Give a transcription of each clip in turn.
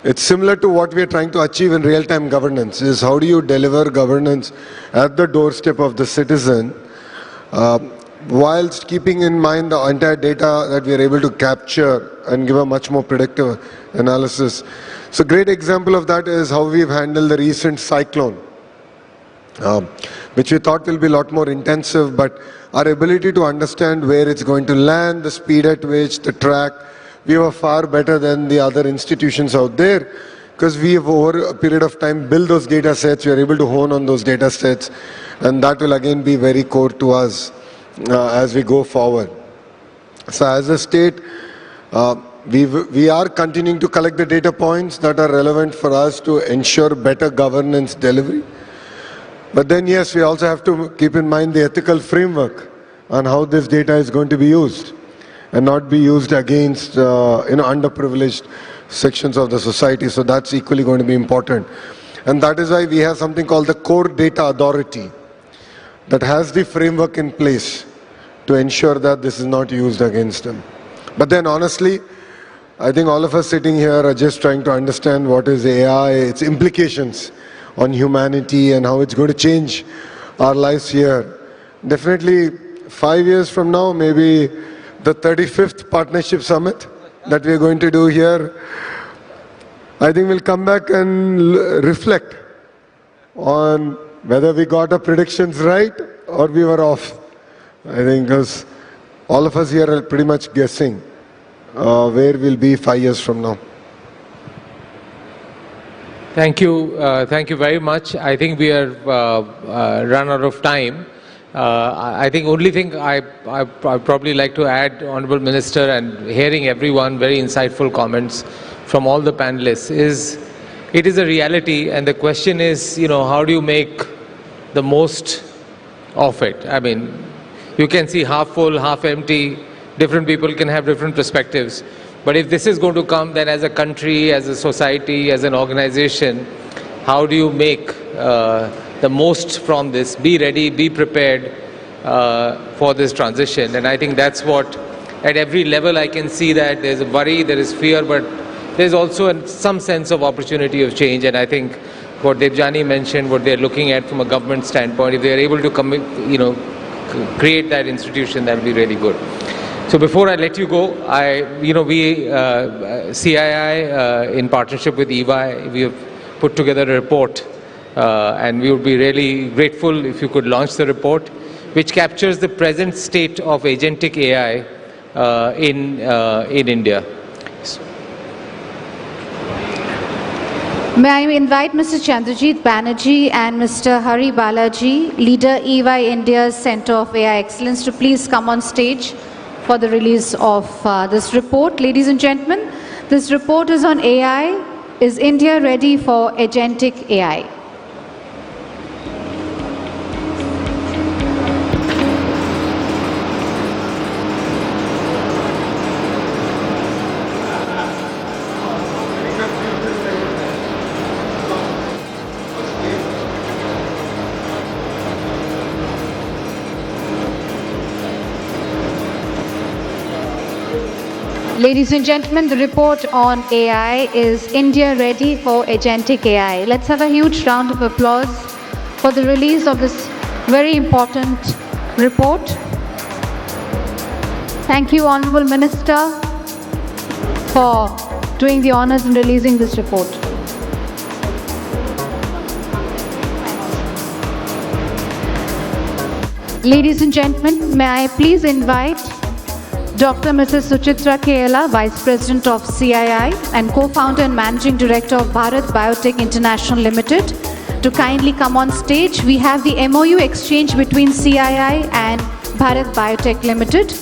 It's similar to what we are trying to achieve in real-time governance, is how do you deliver governance at the doorstep of the citizen, whilst keeping in mind the entire data that we are able to capture and give a much more predictive analysis. So a great example of that is how we've handled the recent cyclone, which we thought will be a lot more intensive, but our ability to understand where it's going to land, the speed at which, the track, we were far better than the other institutions out there, because we have over a period of time built those data sets. We are able to hone on those data sets, and that will again be very core to us as we go forward. So as a state, we are continuing to collect the data points that are relevant for us to ensure better governance delivery. But then yes, we also have to keep in mind the ethical framework on how this data is going to be used, and not be used against underprivileged sections of the society. So that's equally going to be important. And that is why we have something called the Core Data Authority that has the framework in place to ensure that this is not used against them. But then honestly, I think all of us sitting here are just trying to understand what is AI, its implications on humanity, and how it's going to change our lives here. Definitely 5 years from now, maybe the 35th Partnership Summit that we are going to do here, I think we'll come back and reflect on whether we got our predictions right or we were off. I think because all of us here are pretty much guessing where we'll be 5 years from now. Thank you very much. I think we are run out of time. I think only thing I probably like to add, Honorable Minister, and hearing everyone, very insightful comments from all the panelists, is it is a reality, and the question is, how do you make the most of it? I mean, you can see half full, half empty, different people can have different perspectives. But if this is going to come, then as a country, as a society, as an organization, how do you make the most from this? Be ready, be prepared for this transition. And I think that's what, at every level I can see that there's a worry, there is fear, but there's also some sense of opportunity of change. And I think what Debjani mentioned, what they're looking at from a government standpoint, if they're able to create that institution, that will be really good. So before I let you go, CII, in partnership with EY, we have put together a report, and we would be really grateful if you could launch the report, which captures the present state of agentic AI in India. May I invite Mr. Chandrajit Banerjee and Mr. Hari Balaji, leader EY India's Center of AI Excellence, to please come on stage for the release of this report. Ladies and gentlemen, this report is on AI. Is India ready for agentic AI? Ladies and gentlemen, the report on AI is India ready for agentic AI. Let's have a huge round of applause for the release of this very important report. Thank you, Honorable Minister, for doing the honors in releasing this report. Ladies and gentlemen, may I please invite Dr. Mrs. Suchitra Kela, Vice President of CII and Co-founder and Managing Director of Bharat Biotech International Limited, to kindly come on stage. We have the MOU exchange between CII and Bharat Biotech Limited.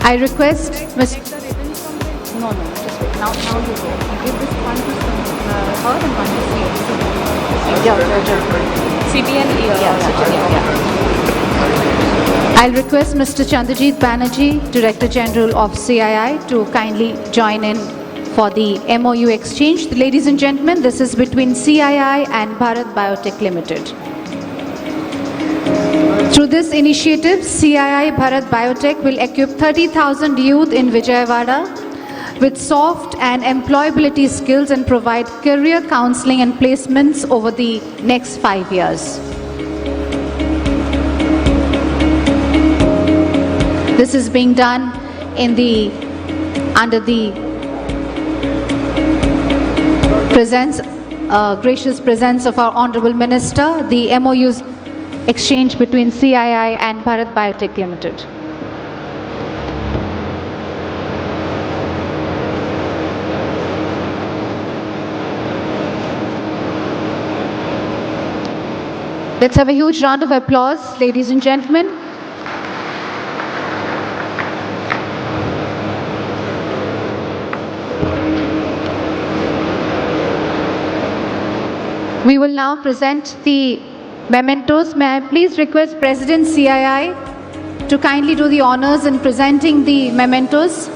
I request Ms. No, just wait. Now you go. Give this one to her and one to CBN. I'll request Mr. Chandrajit Banerjee, Director General of CII, to kindly join in for the MOU exchange. Ladies and gentlemen, this is between CII and Bharat Biotech Limited. Through this initiative, CII Bharat Biotech will equip 30,000 youth in Vijayawada with soft and employability skills and provide career counseling and placements over the next 5 years. This is being done under the gracious presence of our Honorable Minister, the MOUs exchange between CII and Bharat Biotech Limited. Let's have a huge round of applause, ladies and gentlemen. We will now present the mementos. May I please request President CII to kindly do the honors in presenting the mementos.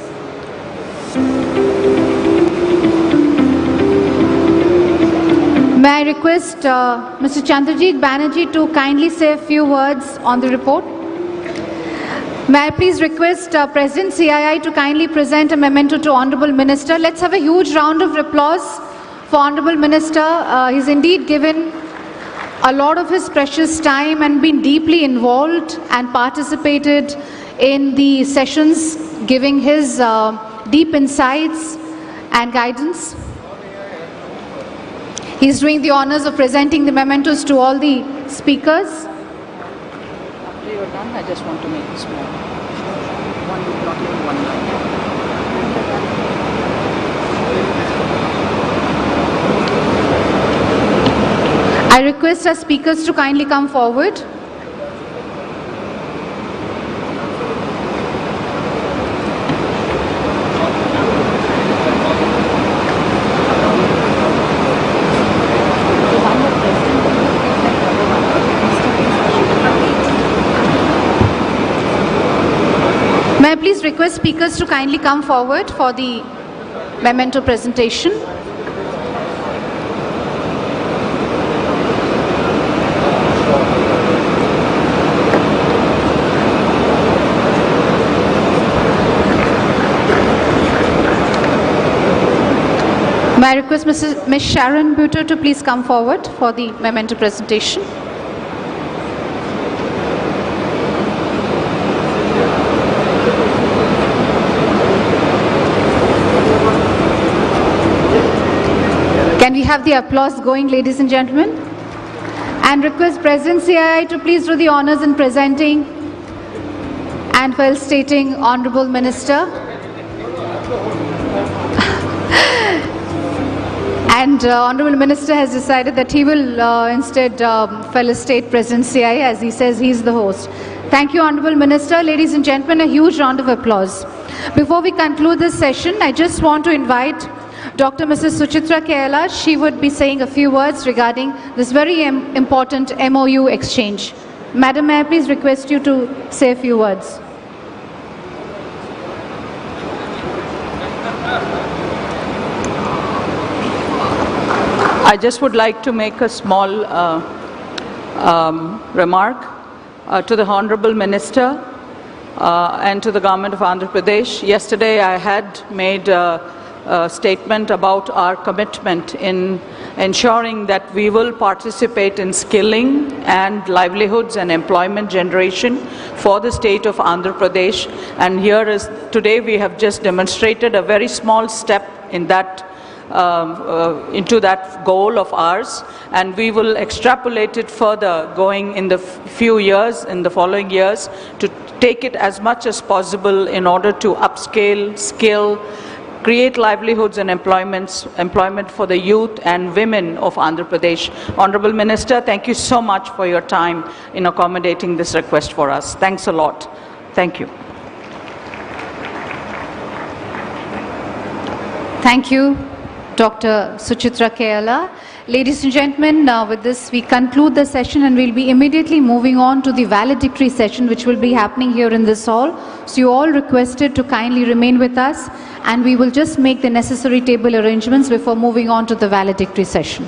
May I request Mr. Chandrajit Banerjee to kindly say a few words on the report. May I please request President CII to kindly present a memento to Honorable Minister. Let's have a huge round of applause for Honorable Minister. He's indeed given a lot of his precious time and been deeply involved and participated in the sessions, giving his deep insights and guidance. He's doing the honors of presenting the mementos to all the speakers. After you're done, I just want to make it small. One block in one line. I request our speakers to kindly come forward. May I please request speakers to kindly come forward for the memento presentation. May I request Ms. Sharon Buter to please come forward for the memento presentation. Can we have the applause going, ladies and gentlemen? And request President CII to please do the honors in presenting and while stating Honorable Minister. And Honorable Minister has decided that he will instead felicitate President CII, as he says he's the host. Thank you, Honorable Minister. Ladies and gentlemen, a huge round of applause. Before we conclude this session, I just want to invite Dr. Mrs. Suchitra Kerala. She would be saying a few words regarding this very important MOU exchange. Madam, may I please request you to say a few words? I just would like to make a small remark to the Honorable Minister and to the Government of Andhra Pradesh. Yesterday I had made a statement about our commitment in ensuring that we will participate in skilling and livelihoods and employment generation for the state of Andhra Pradesh. And here is, today we have just demonstrated a very small step in that into that goal of ours, and we will extrapolate it further going in the few years, in the following years, to take it as much as possible in order to upscale, skill, create livelihoods and employment for the youth and women of Andhra Pradesh. Honorable Minister, thank you so much for your time in accommodating this request for us. Thanks a lot. Thank you. Thank you, Dr. Suchitra Kerala. Ladies and gentlemen, with this we conclude the session, and we'll be immediately moving on to the valedictory session, which will be happening here in this hall. So you all requested to kindly remain with us, and we will just make the necessary table arrangements before moving on to the valedictory session.